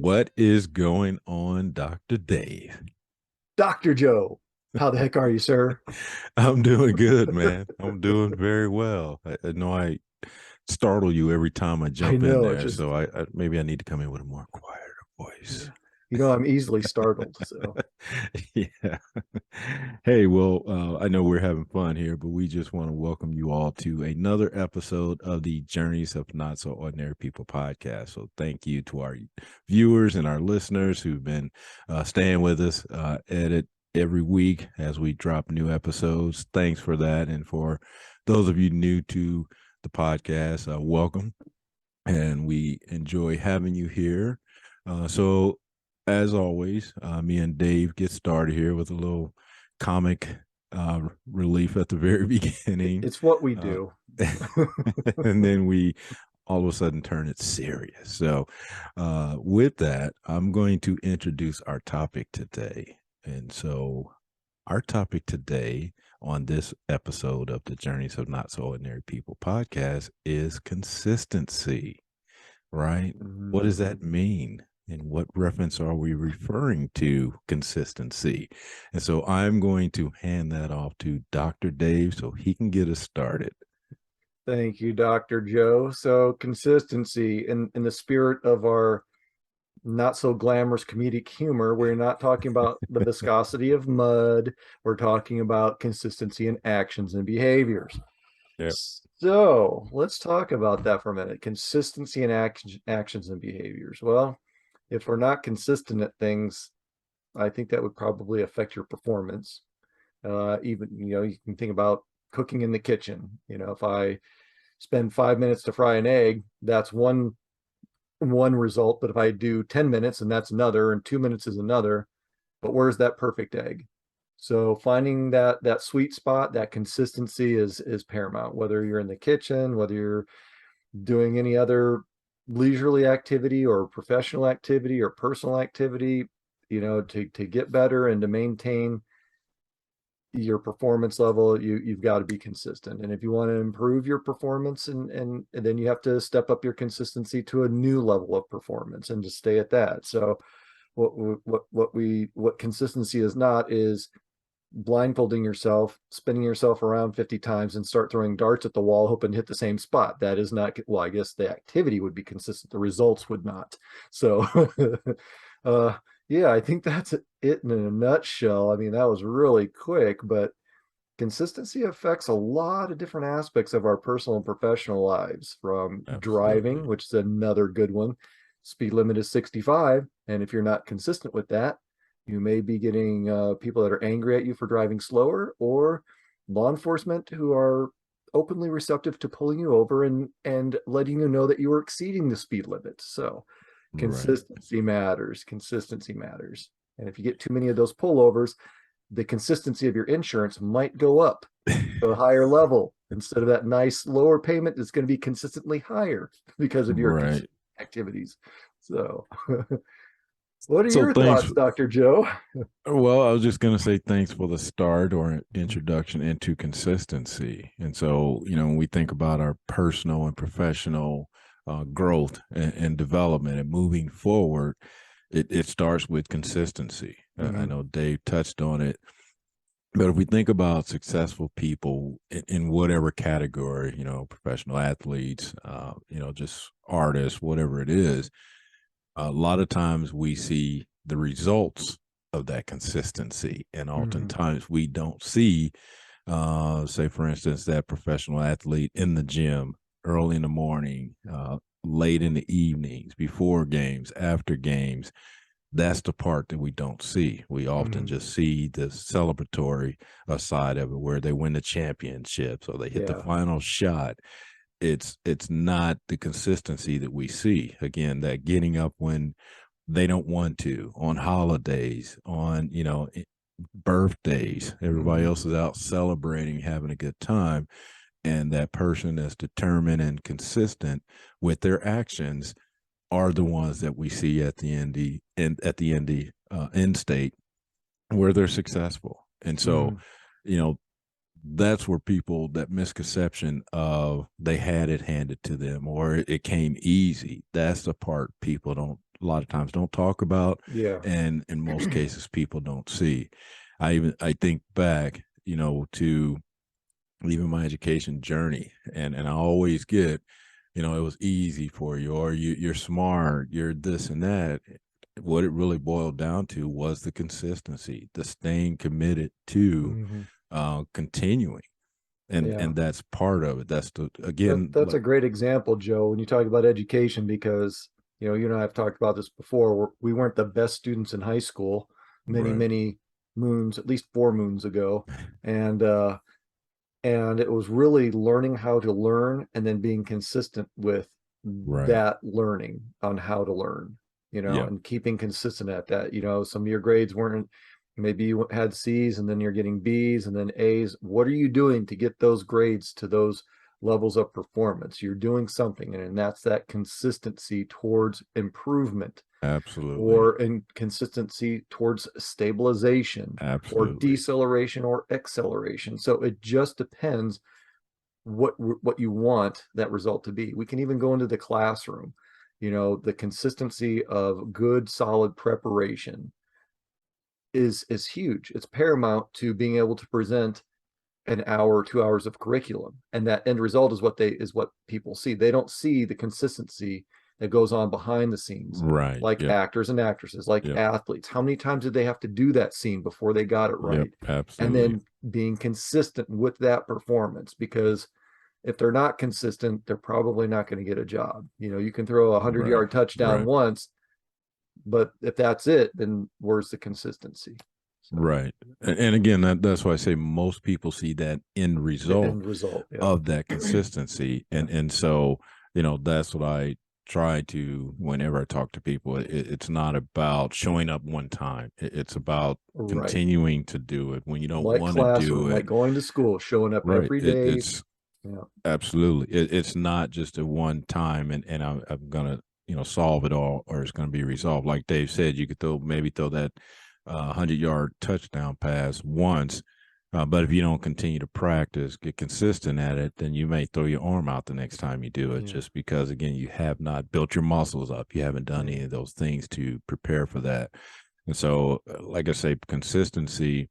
What is going on, Dr. Dave? Dr. Joe, how the heck are you, sir? I'm doing good, man. I'm doing very well. I know I startle you every time I I jump in know, there, just so I maybe I need to come in with a more quieter voice. yeah. I'm easily startled. So Yeah. Hey, well, I know we're having fun here, but we just want to welcome you all to another episode of the Journeys of Not So Ordinary People podcast. So thank you to our viewers and our listeners who've been staying with us at it every week as we drop new episodes. Thanks for that. And for those of you new to the podcast, welcome. And we enjoy having you here. So as always, me and Dave get started here with a little comic relief at the very beginning. it's what we Uh, do. and then we all of a sudden turn it serious. So, with that, I'm going to introduce our topic today. And so, our topic today on this episode of the Journeys of Not So Ordinary People podcast is consistency, right? What does that Mhm. mean? And what reference are we referring to consistency? And so I'm going to hand that off to Dr. Dave so he can get us started. Thank you, Dr. Joe. So consistency in the spirit of our not so glamorous comedic humor, we're not talking about the viscosity of mud. We're talking about consistency in actions and behaviors. Yep. So let's talk about that for a minute. Consistency in actions and behaviors. Well, if we're not consistent at things, I think that would probably affect your performance. Even, you can think about cooking in the kitchen. If I spend 5 minutes to fry an egg, that's one result. But if I do 10 minutes and that's another, and 2 minutes is another, but where's that perfect egg? So finding that sweet spot, that consistency is paramount, whether you're in the kitchen, whether you're doing any other leisurely activity or professional activity or personal activity, to get better and to maintain your performance level, you've got to be consistent. And if you want to improve your performance, and then you have to step up your consistency to a new level of performance and to stay at that. So what consistency is not is blindfolding yourself, spinning yourself around 50 times and start throwing darts at the wall, hoping to hit the same spot. That is not, well, I guess the activity would be consistent. The results would not. So, uh, yeah, I think that's it in a nutshell. I mean, that was really quick, but consistency affects a lot of different aspects of our personal and professional lives, from driving, Absolutely. which is another good one. Speed limit is 65. And if you're not consistent with that, you may be getting people that are angry at you for driving slower, or law enforcement who are openly receptive to pulling you over and letting you know that you are exceeding the speed limit. So Right. consistency matters. Consistency matters. And if you get too many of those pullovers, the consistency of your insurance might go up to a higher level. Instead of that nice lower payment, it's going to be consistently higher because of your Right. activities. So, what are So your thanks. thoughts, Dr. Joe? Well, I was just going to say thanks for the start or introduction into consistency. And so, when we think about our personal and professional growth and development and moving forward, it starts with consistency. I Mm-hmm. know Dave touched on it, but if we think about successful people in whatever category, professional athletes, just artists, whatever it is, a lot of times we see the results of that consistency, and Mm-hmm. oftentimes we don't see, say for instance, that professional athlete in the gym early in the morning, late in the evenings, before games, after games. That's the part that we don't see. We often Mm-hmm. just see the celebratory side of it, where they win the championship, so they hit the Yeah. final shot. It's not the consistency that we see. Again, that getting up when they don't want to, on holidays, on birthdays, everybody Mm-hmm. else is out celebrating, having a good time, and that person that's determined and consistent with their actions are the ones that we see at the end state, where they're successful. And so, Mm-hmm. you know that's where people, that misconception of they had it handed to them or it came easy, that's the part people don't a lot of times don't talk about, Yeah. and in most cases people don't see. I think back, to even my education journey, and I always get, it was easy for you, or you're smart, you're this and that. What it really boiled down to was the consistency, the staying committed to Hmm. continuing, and Yeah. and that's part of it. That's the, That again, that's like, a great example, Joe, when you talk about education, because you and I have talked about this before. We weren't the best students in high school many, right, many moons, at least 4 moons ago. And and it was really learning how to learn and then being consistent with right, that learning on how to learn, yeah, and keeping consistent at that. Some of your grades weren't, maybe you had C's and then you're getting B's and then A's. What are you doing to get those grades to those levels of performance? You're doing something, and that's that consistency towards improvement, absolutely, or in consistency towards stabilization, or absolutely, deceleration or acceleration. So it just depends what you want that result to be. We can even go into the classroom. The consistency of good, solid preparation is huge. It's paramount to being able to present an hour, 2 hours of curriculum, and that end result is what people see. They don't see the consistency that goes on behind the scenes, right, like yep, actors and actresses, like yep, athletes. How many times did they have to do that scene before they got it yep, right? And absolutely, then being consistent with that performance, because if they're not consistent, they're probably not going to get a job. You can throw a 100 right, yard touchdown right. once, but if that's it, then where's the consistency? So Right. And again, that's why I say most people see that end the result end result, yeah. of that consistency. Yeah. And so, that's what I try to, whenever I talk to people, it's not about showing up one time. It's about Right. continuing to do it when you don't Like want to do classroom, like it. going to school, showing up Right. every day. It's Yeah. absolutely, it's not just a one time, and I'm gonna, solve it all, or it's gonna be resolved. Like Dave said, you could maybe throw that 100-yard touchdown pass once, but if you don't continue to practice, get consistent at it, then you may throw your arm out the next time you do it, Yeah. just because, again, you have not built your muscles up. You haven't done Yeah. any of those things to prepare for that. And so, like I say, consistency,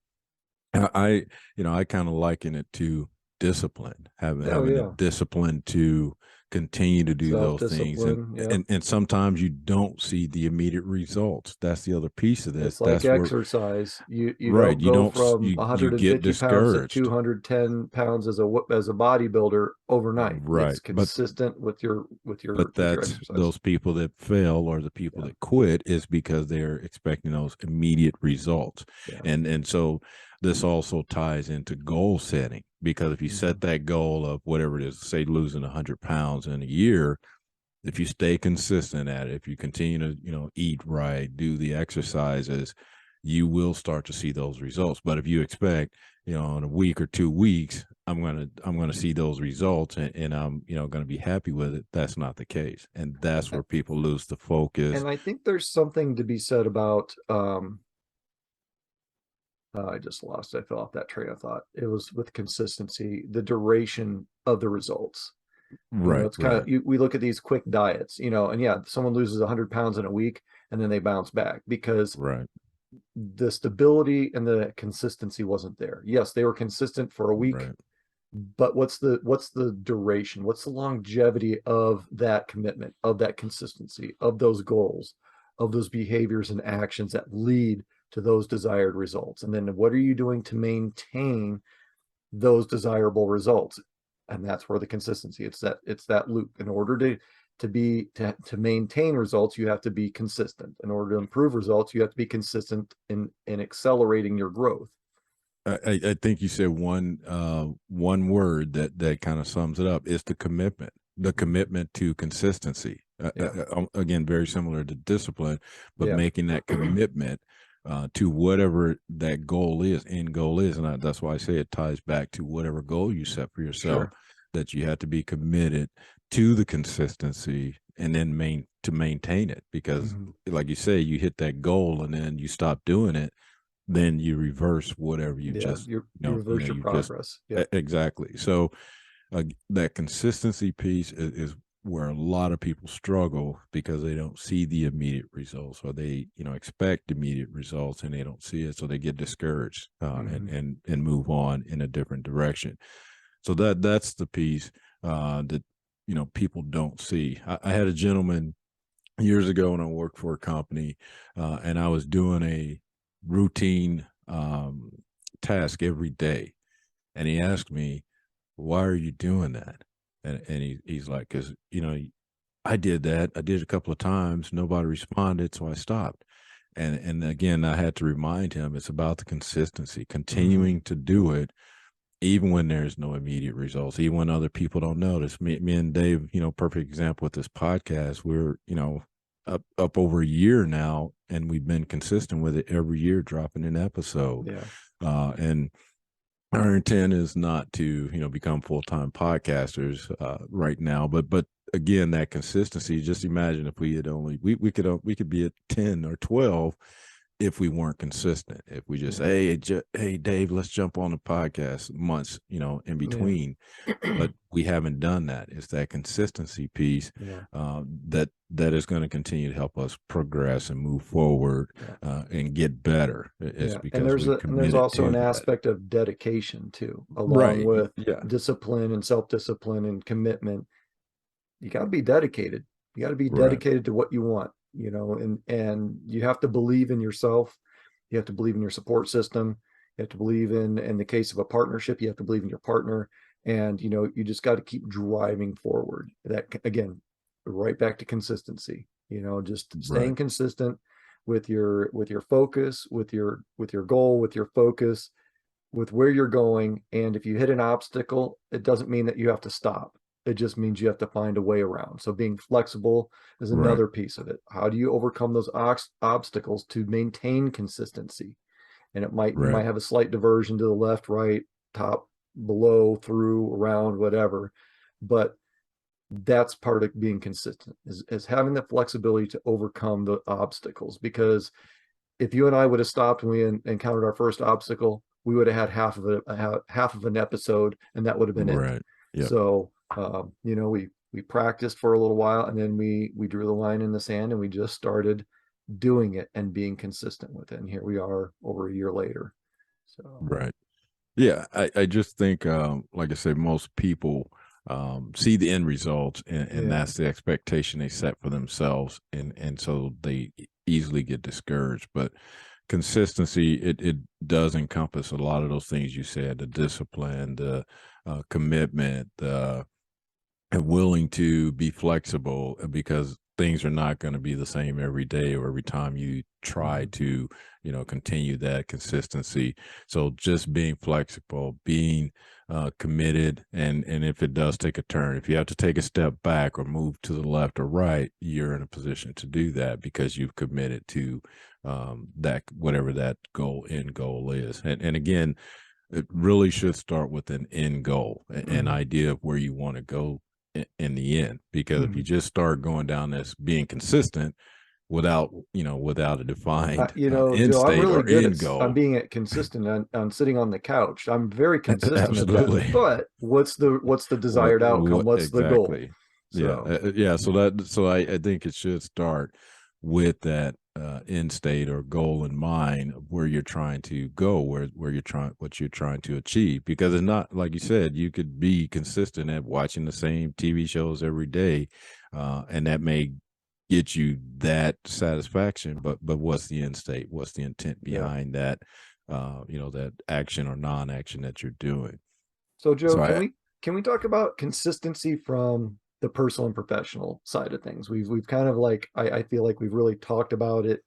I kind of liken it to discipline, Oh having the yeah. discipline to continue to do those things, and Self-discipline. Yeah. and sometimes you don't see the immediate results. That's the other piece of this. It's like That's where, exercise. You right, don't you go don't from you 150 get pounds to discouraged, 210 pounds as a bodybuilder overnight. right? It's consistent with But your that's exercise. those people that fail, or the people Yeah. that quit, is because they're expecting those immediate results. Yeah. And so this also ties into goal setting, because if you Hmm. set that goal of whatever it is, say losing 100 pounds in a year, if you stay consistent at it, if you continue to, eat right, do the exercises, you will start to see those results. But if you expect, in a week or 2 weeks, I'm gonna see those results, and I'm, gonna be happy with it, that's not the case. And that's where people lose the focus. And I think there's something to be said about I just lost. I fell off that train of thought. It was with consistency, the duration of the results. Right, It's kind of, right, we look at these quick diets, and yeah, someone loses 100 pounds in a week and then they bounce back because right, the stability and the consistency wasn't there. Yes, they were consistent for a week, right. but what's the duration? What's the longevity of that commitment, of that consistency, of those goals, of those behaviors and actions that lead to those desired results? And then what are you doing to maintain those desirable results? And that's where the consistency, it's that loop. In order to maintain results, you have to be consistent. In order to improve results, you have to be consistent in accelerating your growth. I think you said one word that kind of sums it up, is the Mhm. commitment to consistency. Yeah. Again, very similar to discipline, but Yeah. making that commitment to whatever that end goal is, and that's why I say it ties back to whatever goal you set for yourself. Sure. That you have to be committed to the consistency, and then maintain it, because, Mhm. like you say, you hit that goal and then you stop doing it, then you reverse whatever you Yeah, just, you reverse your you just, progress. Yep. exactly. So that consistency piece is where a lot of people struggle because they don't see the immediate results, or they, expect immediate results and they don't see it, so they get discouraged, Mhm. and move on in a different direction. So that's the piece that people don't see. I had a gentleman years ago when I worked for a company, and I was doing a routine task every day, and he asked me, "Why are you doing that?" And he's like, "Because I did that. I did it a couple of times. Nobody responded, so I stopped." And again, I had to remind him it's about the consistency, Mhm. continuing to do it even when there's no immediate results, even when other people don't notice. Me and Dave, perfect example with this podcast. We're, up over a year now, and we've been consistent with it every year, dropping an episode. Yeah. And our intent is not to, become full-time podcasters right now, but again, that consistency. Just imagine if we had only we could be at 10 or 12 if we weren't consistent. If we just, Yeah. hey Dave, let's jump on the podcast months, in Yeah. between, but we haven't done that. It's that consistency piece Yeah. that is going to continue to help us progress and move forward, Yeah. and get better. It's Yeah. And because there's we've a and there's committed also to an that. aspect of dedication too, along Right. with Yeah. discipline and self-discipline and commitment. You got to be dedicated. You got to be Right. dedicated to what you want, and you have to believe in yourself. You have to believe in your support system. You have to believe in the case of a partnership, you have to believe in your partner, and you just got to keep driving forward. That again, right back to consistency. Just Right. staying consistent with your focus, with your goal, with your focus, with where you're going. And if you hit an obstacle, it doesn't mean that you have to stop. It just means you have to find a way around. So being flexible is Right. another piece of it. How do you overcome those obstacles to maintain consistency? And you might Right. have a slight diversion to the left, right, top, below, through, around, whatever. But that's part of being consistent, is having the flexibility to overcome the obstacles. Because if you and I would have stopped when we encountered our first obstacle, we would have had half of an episode, and that would have been it. Right. Yep. So, we practiced for a little while, and then we drew the line in the sand, and we just started doing it and being consistent with it. And here we are over a year later. So, Right. Yeah, I just think, like I said, most people see the end results, and yeah, that's the expectation they set for themselves, and so they easily get discouraged. But consistency, it does encompass a lot of those things you said: the discipline, the commitment, the and willing to be flexible, because things are not going to be the same every day or every time you try mhm, to continue that consistency. So just being flexible, being committed, and if it does take a turn, if you have to take a step back or move to the left or right, you're in a position to do that because you've committed to that, whatever that end goal is. And again, it really should start with an end goal, an mhm, idea of where you want to go in the end. Because if you mhm. just start going down this being consistent without a defined end Joe, I'm state really or good end I'm goal. being consistent on sitting on the couch. I'm very consistent at that. Absolutely. But what's the desired outcome? What What's the goal? exactly? Yeah, So, yeah. So I think it should start with that end state or goal in mind of where you're trying to go, where you're trying, what you're trying to achieve. Because it's not like you said, you could be consistent at watching the same TV shows every day, and that may get you that satisfaction. But what's the end state? What's the intent yeah. behind that? That action or non-action that you're doing. So, Joe, So can I we talk about consistency from the personal and professional side of things? We've kind of like I feel like we've really talked about it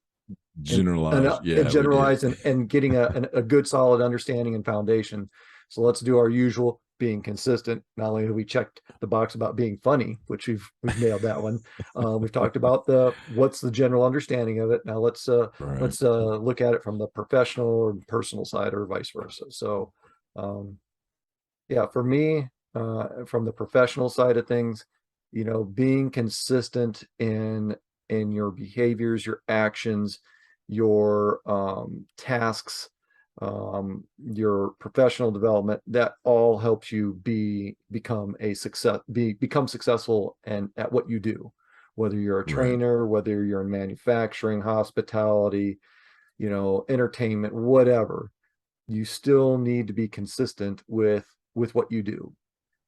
generalized, and yeah, we did. generalize and getting a good solid understanding and foundation. So let's do our usual being consistent. Not only have we checked the box about being funny, which we've nailed that one. We've talked about the what's the general understanding of it. Now Right. let's look at it from the professional or personal side or vice versa. So um, yeah, for me, from the professional side of things, being consistent in your behaviors, your actions, your tasks, your professional development, that all helps you become successful and at what you do, whether you're a Right. trainer, whether you're in manufacturing, hospitality, entertainment, whatever. You still need to be consistent with what you do.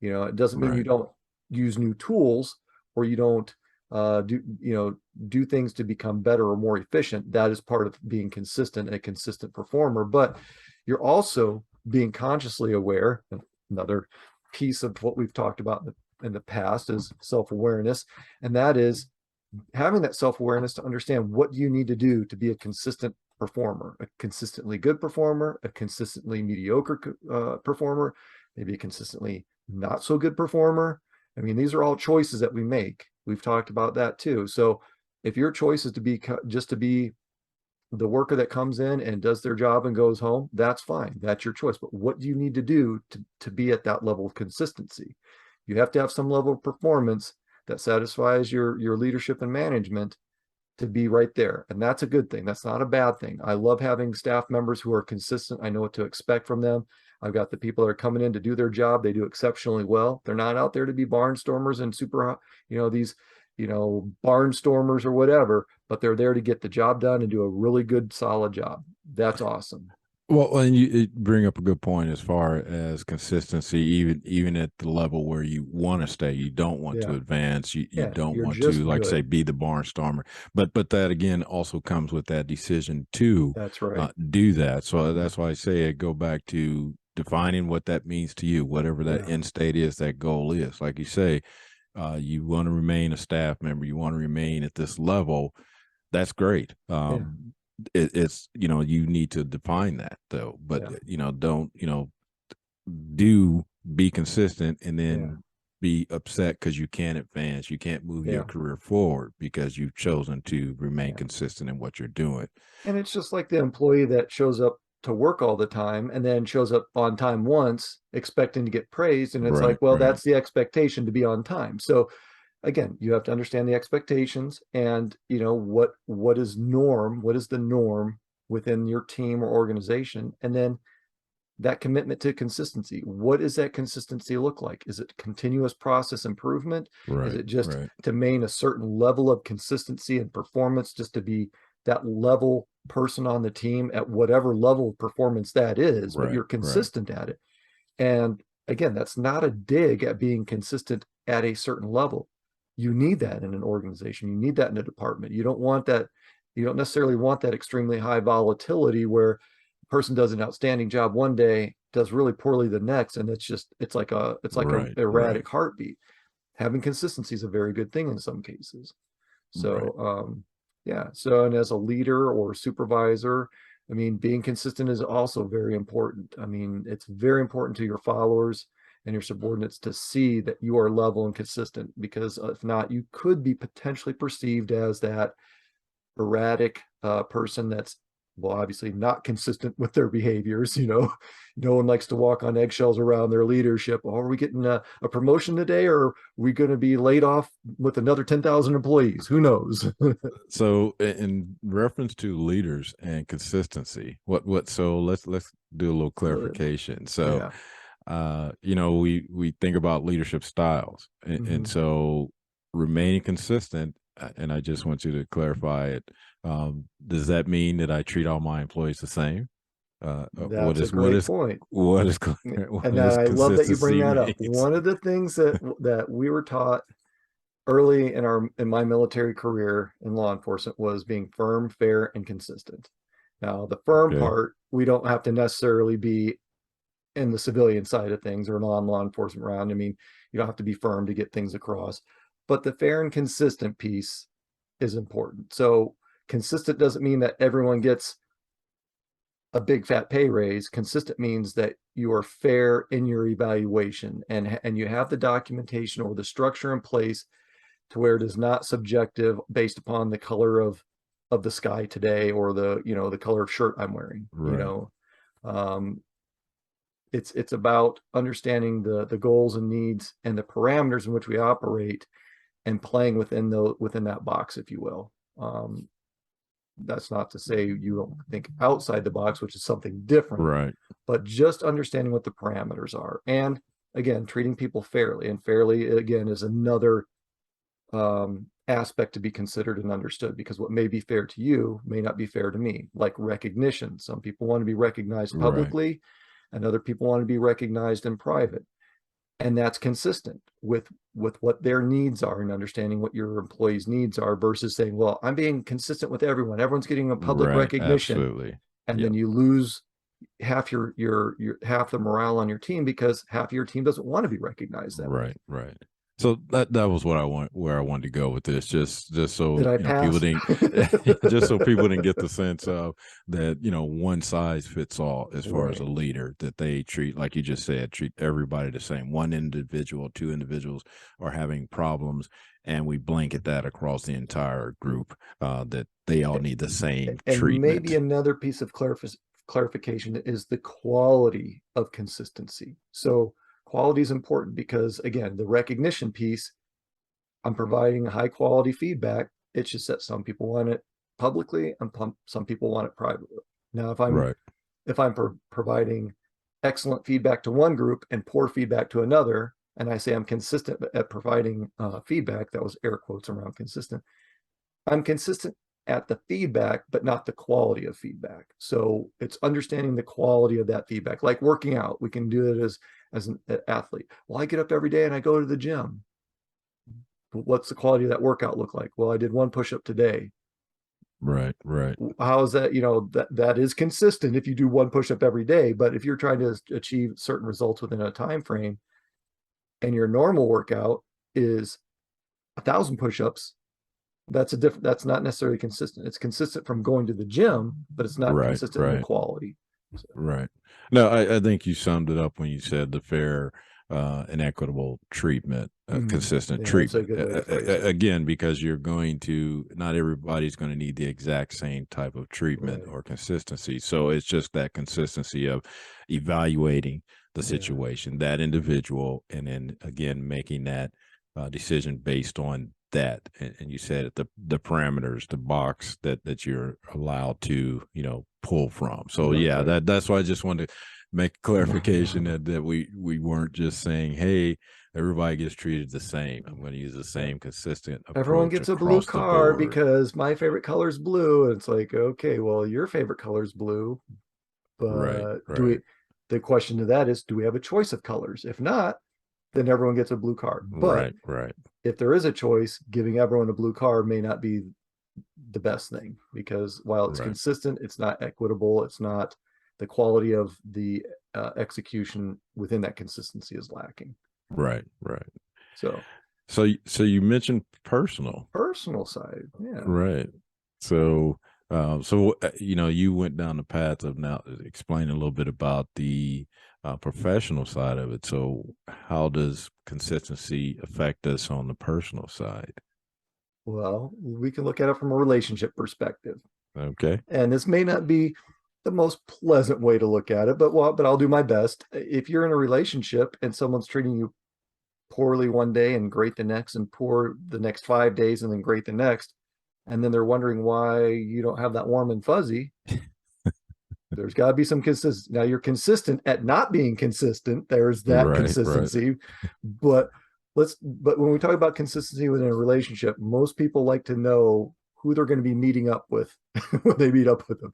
It doesn't mean you Right. don't use new tools or you don't do things to become better or more efficient. That is part of being consistent, a consistent performer. But you're also being consciously aware. Another piece of what we've talked about in the past is self-awareness, and that is having that self-awareness to understand what you need to do to be a consistent performer, a consistently good performer, a consistently mediocre performer, maybe a consistently not so good performer. I mean, these are all choices that we make. We've talked about that too. So if your choice is to be just to be the worker that comes in and does their job and goes home, that's fine. That's your choice. But what do you need to do to be at that level of consistency? You have to have some level of performance that satisfies your leadership and management to be right there. And that's a good thing. That's not a bad thing. I love having staff members who are consistent. I know what to expect from them. I've got the people that are coming in to do their job. They do exceptionally well. They're not out there to be barnstormers and super, these, barnstormers or whatever, but they're there to get the job done and do a really good, solid job. That's awesome. Well, and you bring up a good point as far as consistency, even at the level where you want to stay, you don't want to Yeah. advance, you Yeah. don't You're want to, just like say, good. be the barnstormer. But that again also comes with that decision to That's right. do that. So that's why I say go back to defining what that means to you, whatever that Yeah. end state is, that goal is. Like you say, you want to remain a staff member, you want to remain at this level. That's great. Yeah. It's you need to define that though, but Yeah. don't do be consistent and Yeah. then be upset because you can't advance, you can't move your Yeah. career forward because you've chosen to remain Yeah. consistent in what you're doing. And it's just like the employee that shows up to work all the time and then shows up on time once expecting to get praised. And it's Right, like, well, right, that's the expectation to be on time. So again, you have to understand the expectations and what is the norm within your team or organization. And then that commitment to consistency. What does that consistency look like? Is it continuous process improvement? Is right, it just right, to maintain a certain level of consistency and performance, just to be that level person on the team at whatever level of performance that is, but right, you're right, consistent at it? And again, that's not a dig at being consistent at a certain level. You need that in an organization. You need that in a department. You don't want that. You don't necessarily want that extremely high volatility where a person does an outstanding job one day, does really poorly the next, and it's like a right, right, erratic heartbeat. Having consistency is a very good thing in some cases. right. So yeah. So, and as a leader or supervisor, I mean, being consistent is also very important. I mean, it's very important to your followers and your subordinates to see that you are level and consistent, because if not, you could be potentially perceived as that erratic person that's, well, obviously not consistent with their behaviors. No one likes to walk on eggshells around their leadership. Oh, are we getting a promotion today, or are we going to be laid off with another 10,000 employees? Who knows? So in reference to leaders and consistency, so let's do a little clarification. So Yeah. we think about leadership styles, and Mhm. so remaining consistent, and I just want you to clarify it. Does that mean that I treat all my employees the same? What That's a is what great is point. what is what And is I love that you bring consistency that up. means? One of the things that we were taught early in my military career in law enforcement was being firm, fair, and consistent. Now, the firm Okay, part, we don't have to necessarily be in the civilian side of things or non-law enforcement round. I mean, you don't have to be firm to get things across, but the fair and consistent piece is important. So consistent doesn't mean that everyone gets a big fat pay raise. Consistent means that you are fair in your evaluation, and you have the documentation or the structure in place to where it is not subjective based upon the color of the sky today, or the color of shirt I'm wearing. right. Um, it's about understanding the goals and needs and the parameters in which we operate, and playing within that box, if you will. That's not to say you don't think outside the box, which is something different, Right. but just understanding what the parameters are. And again, treating people fairly. And fairly, again, is another aspect to be considered and understood, because what may be fair to you may not be fair to me. Like recognition. Some people want to be recognized Right. publicly, and other people want to be recognized in private. And that's consistent with what their needs are, and understanding what your employees' needs are, versus saying, well, I'm being consistent with everyone. Everyone's getting a public Right. recognition. Absolutely. And then Yep. you lose half your half the morale on your team, because half of your team doesn't want to be recognized that way. Right. Right. So that was what I want, where I wanted to go with this, just Did so I people pass? didn't, just so people didn't get the sense of that, one size fits all as far as a Right. leader, that they treat, like you just said, treat everybody the same. One individual, two individuals are having problems, and we blanket that across the entire group, that they all need the same And maybe treatment. another piece of clarification is the quality of consistency. So quality is important because, again, the recognition piece, I'm providing high quality feedback. It's just that some people want it publicly and some people want it privately. Now, Right. if I'm providing excellent feedback to one group and poor feedback to another, and I say I'm consistent at providing feedback, that was air quotes around consistent. I'm consistent at the feedback, but not the quality of feedback. So it's understanding the quality of that feedback. Like working out, we can do it as an athlete. Well, I get up every day and I go to the gym. What's the quality of that workout look like? Well, I did one push-up today. Right. Right. How is that? That is consistent if you do one push-up every day. But if you're trying to achieve certain results within a time frame, and your normal workout is 1,000 push-ups, that's not necessarily consistent. It's consistent from going to the gym, but it's not Right. consistent in the Right. quality. So, Right. No, I think you summed it up when you said the fair and equitable treatment, consistent yeah, that's a treatment. good way to phrase it. Again, because not everybody's going to need the exact same type of treatment Right. or consistency. So it's just that consistency of evaluating the Yeah. situation, that individual, and then again making that decision based on that. And you said the parameters, the box that you're allowed to pull from. So That's yeah, right. that's why I just wanted to make clarification that we weren't just saying, hey, everybody gets treated the same. I'm going to use the Yeah. same consistent Everyone approach gets a blue across the car board. because my favorite color is blue. And it's like, okay, well, your favorite color is blue, Right, but right, the question to that is, do we have a choice of colors? If not, then everyone gets a blue card. But right, right, if there is a choice, giving everyone a blue card may not be the best thing, because while it's right, consistent, it's not equitable. It's not, the quality of the execution within that consistency is lacking. right, right. So So you mentioned personal, personal side, yeah. right? So you went down the path of now explaining a little bit about the professional side of it. So how does consistency affect us on the personal side? Well, we can look at it from a relationship perspective. Okay. And this may not be the most pleasant way to look at it, but I'll do my best. If you're in a relationship and someone's treating you poorly one day and great the next, and poor the next 5 days and then great the next, and then they're wondering why you don't have that warm and fuzzy, there's got to be some consistency. Now you're consistent at not being consistent. There's that Right, right, consistency. But but when we talk about consistency within a relationship, most people like to know who they're going to be meeting up with when they meet up with them.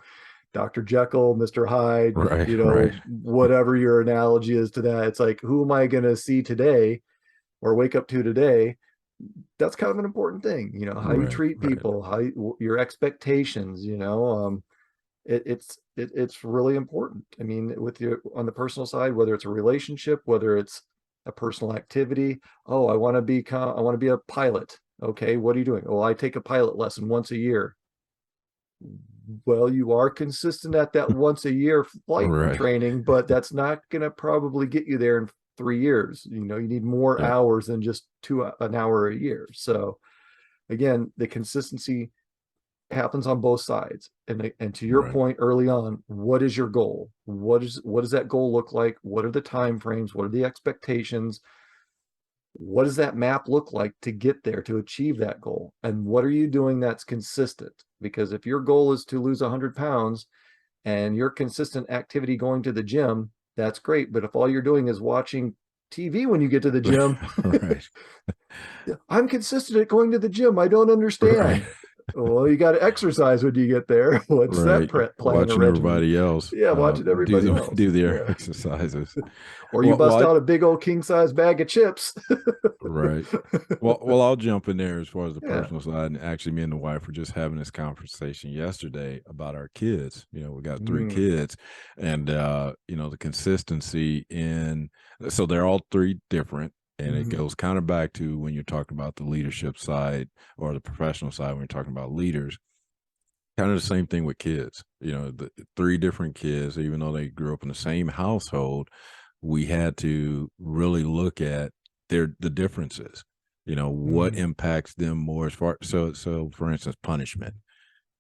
Dr. Jekyll, Mr. Hyde, right, right, whatever your analogy is to that. It's like, who am I going to see today or wake up to today? That's kind of an important thing, how you right, treat right, people, your expectations, it's really important. I mean, with you on the personal side, whether it's a relationship, whether it's a personal activity. Oh, I want to be a pilot. Okay, what are you doing? Oh, I take a pilot lesson once a year. Well, you are consistent at that once a year flight right. training, but that's not going to probably get you there in 3 years. You need more Yeah, hours than just an hour a year. So again, the consistency happens on both sides. And to your right, point early on, what is your goal? What does that goal look like? What are the time frames? What are the expectations? what does that map look like to get there, to achieve that goal? And what are you doing that's consistent? Because if your goal is to lose 100 pounds and your consistent activity going to the gym, that's great. But if all you're doing is watching TV when you get to the gym, Right. I'm consistent at going to the gym. I don't Right. understand. Well, you got to exercise when you get there. What's that Right. plan or Watching regimen? everybody else Yeah, watching everybody else. do their Yeah. exercises. Or you Well, bust I, out a big old king size bag of chips. right. Well, I'll jump in there as far as the Yeah. personal side. And actually, me and the wife were just having this conversation yesterday about our kids. We got three Mm, kids, and the consistency in. So they're all three different, and it mhm. goes kind of back to when you're talking about the leadership side or the professional side when you're talking about leaders. Kind of the same thing with kids. The three different kids, even though they grew up in the same household, we had to really look at the differences. What Mm, impacts them more as far so for instance, punishment.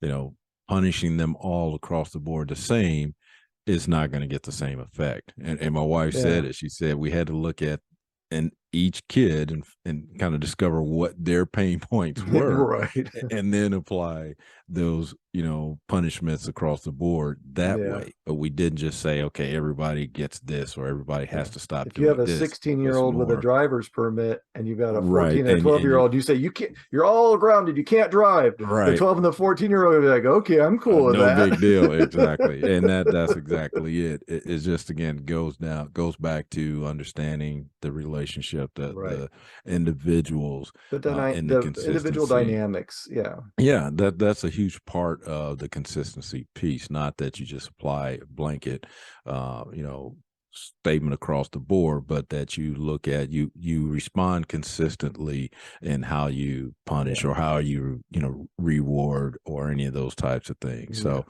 You know, punishing them all across the board the same is not going to get the same effect. And my wife yeah. said it. She said we had to look at and each kid and kind of discover what their pain points were Right. and then apply those punishments across the board that Yeah. way. But we didn't just say, okay, everybody gets this or everybody Yeah. has to stop If you have doing a this. 16-year-old It's with a more driver's permit and you've got a right 14 and a 12-year-old, you say you can't, you're all grounded, you can't drive. The right 12 and the 14-year-old will be like, okay, I'm cool with no that. big deal, exactly. And that's exactly it's just again goes back to understanding the relationship, Right. the individuals, and the The individual consistency. dynamics. Yeah. Yeah, that's a huge part of the consistency piece. Not that you just apply a blanket, statement across the board, but that you look at you respond consistently in how you punish Yeah. or how you reward or any of those types of things. Yeah. So,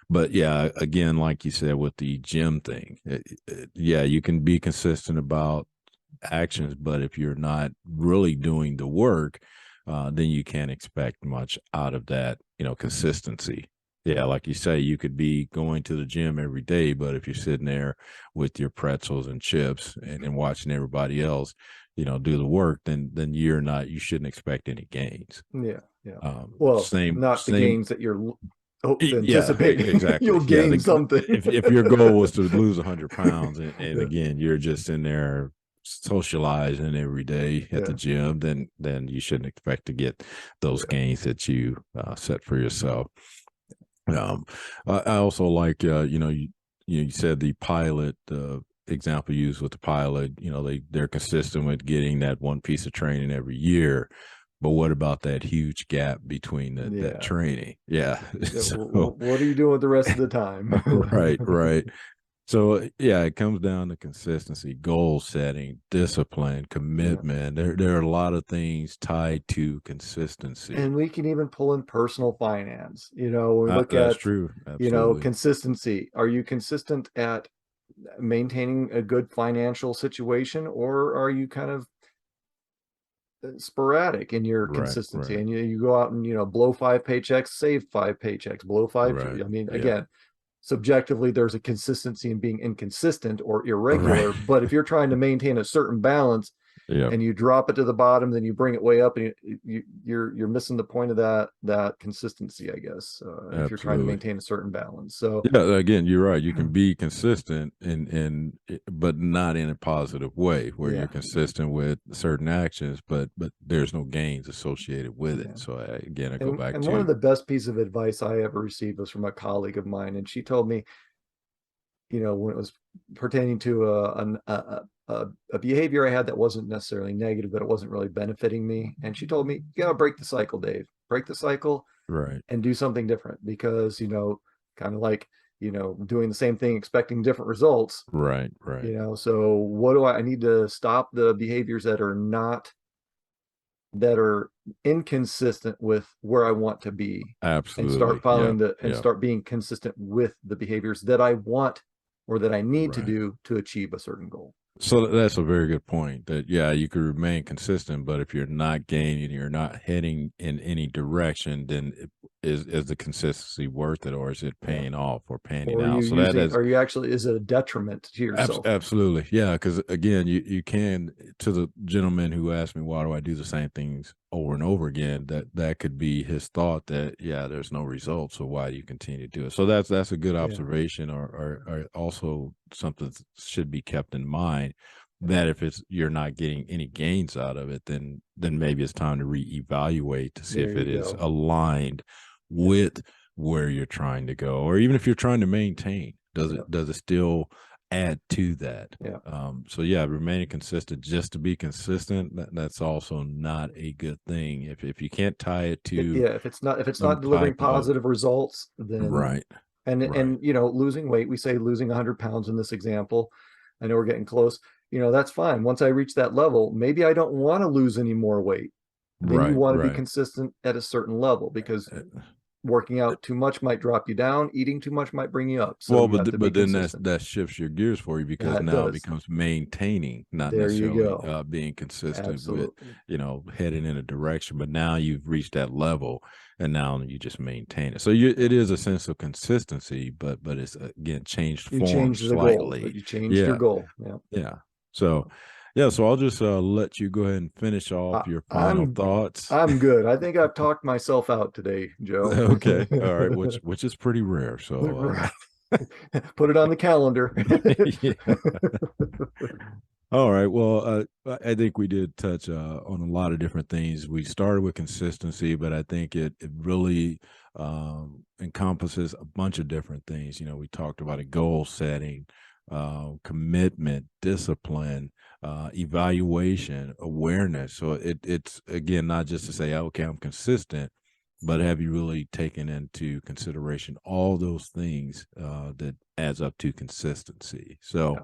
but yeah, again, like you said with the gym thing, yeah, you can be consistent about actions, but if you're not really doing the work, then you can't expect much out of that, consistency. Yeah, like you say, you could be going to the gym every day, but if you're sitting there with your pretzels and chips and watching everybody else, do the work, then you shouldn't expect any gains. Yeah. Yeah. Well, not the Same. gains that you're Yeah, anticipating. exactly. You'll Yeah, gain something. if your goal was to lose 100 pounds, and Yeah. again you're just in there socializing every day at the Yeah. gym, then you shouldn't expect to get those Yeah. gains that you set for yourself. Um, I also like you said the pilot example used with the pilot. They're consistent with getting that one piece of training every year. But what about that huge gap between that Yeah. training? Yeah. Yeah. So What are you doing with the rest of the time? right, right. So yeah, it comes down to consistency, goal setting, discipline, Yeah. commitment. There are a lot of things tied to And consistency. we can even pull in personal finance. When we look That's at, true. Absolutely. consistency. Are you consistent at maintaining a good financial situation, or are you kind of sporadic in your Right, consistency right, and you go out and blow 5 paychecks, save 5 paychecks, blow five? right. I mean, Yeah. again, subjectively there's a consistency in being inconsistent or Right. irregular, but if you're trying to maintain a certain balance Yeah. and you drop it to the bottom, then you bring it way up, and you're missing the point of that consistency, I guess, if you're trying to Absolutely. maintain a certain balance. So Yeah, again, you're right. You can be consistent but not in a positive way where you're yeah, consistent with certain actions, but there's no gains associated with it. yeah. So again, I go And back and one of to the best pieces of advice I ever received was from a colleague of mine, and she told me, when it was pertaining to a behavior I had that wasn't necessarily negative, but it wasn't really benefiting me. And she told me, you gotta break the cycle, Dave. Break the cycle right, and do something different, because, kind of like, doing the same thing, expecting different results. right, right. So what do I need to stop the behaviors that are inconsistent with where I want to be, and Absolutely. Yeah, yeah. start being consistent with the behaviors that I want or that I need to Right. do to achieve a certain goal. So that's a very good point. That yeah, you could remain consistent, but if you're not gaining, you're not heading in any direction, then is the consistency worth it, or is it Yeah. paying off or panning Or are you out? So that using, is are you actually, is it a detriment to yourself? absolutely, yeah. Because again, you can, to the gentleman who asked me why do I do the same things over and over again, that could be his thought that yeah, there's no results, so why do you continue to do it? So that's a good Yeah. observation, or also something that should be kept in mind. That if it's you're not getting any gains out of it, then maybe it's time to reevaluate to see There if it you is go. aligned Yeah. with where you're trying to go, or even if you're trying to maintain, Yeah. does it still add to that? Yeah. So yeah, remaining consistent just to be consistent, that's also not a good thing. If you can't tie it to Yeah. If it's not some delivering type of positive results, then, right, and right, losing weight, we say losing 100 pounds in this example. I know we're getting close. That's fine. Once I reach that level, maybe I don't want to lose any more weight. Then you right, want to be right. consistent at a certain level, because Uh, working out too much might drop you down, eating too much might bring you up. So Well, you have to be but then consistent. that shifts your gears for you because That now it does. becomes maintaining, not There you necessarily go. being consistent with Absolutely. heading in a direction. But now you've reached that level, and now you just maintain it. So it is a sense of consistency, but it's again changed You form changed the goal, but slightly. you changed your Yeah, goal. Yeah. yeah. So yeah, so I'll just let you go ahead and finish I, off your final I'm thoughts. I'm good. I think I've talked myself out today, Joe. Okay, all right, which is pretty rare. So Right. Put it on the calendar. yeah. All right. Well, I think we did touch on a lot of different things. We started with consistency, but I think it really encompasses a bunch of different things. We talked about a goal setting, commitment, discipline, evaluation, awareness. So it's again not just to say, okay, I'm consistent, but have you really taken into consideration all those things that adds up to consistency? So.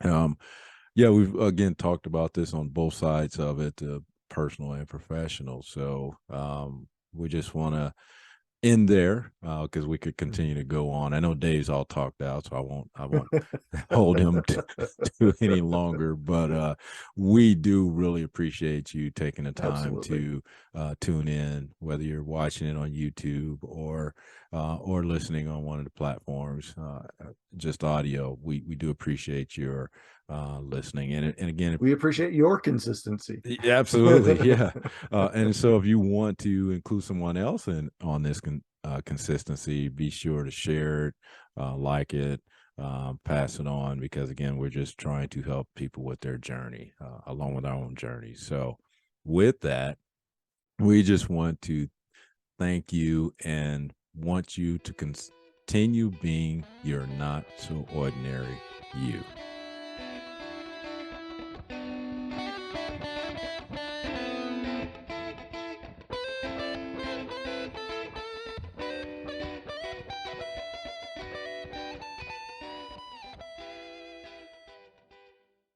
Yeah. Um, yeah, we've again talked about this on both sides of it, personal and professional. So we just want to end there because we could continue to go on. I know Dave's all talked out, so I won't hold him to any longer. But we do really appreciate you taking the time Absolutely. to tune in, whether you're watching it on YouTube or listening on one of the platforms, just audio. We do appreciate your listening, and again, if We appreciate your consistency. yeah, absolutely, yeah. And so, if you want to include someone else in on this consistency, be sure to share it, like it, pass it on, because again, we're just trying to help people with their journey, along with our own journey. So, with that, we just want to thank you and want you to continue being your not so ordinary you.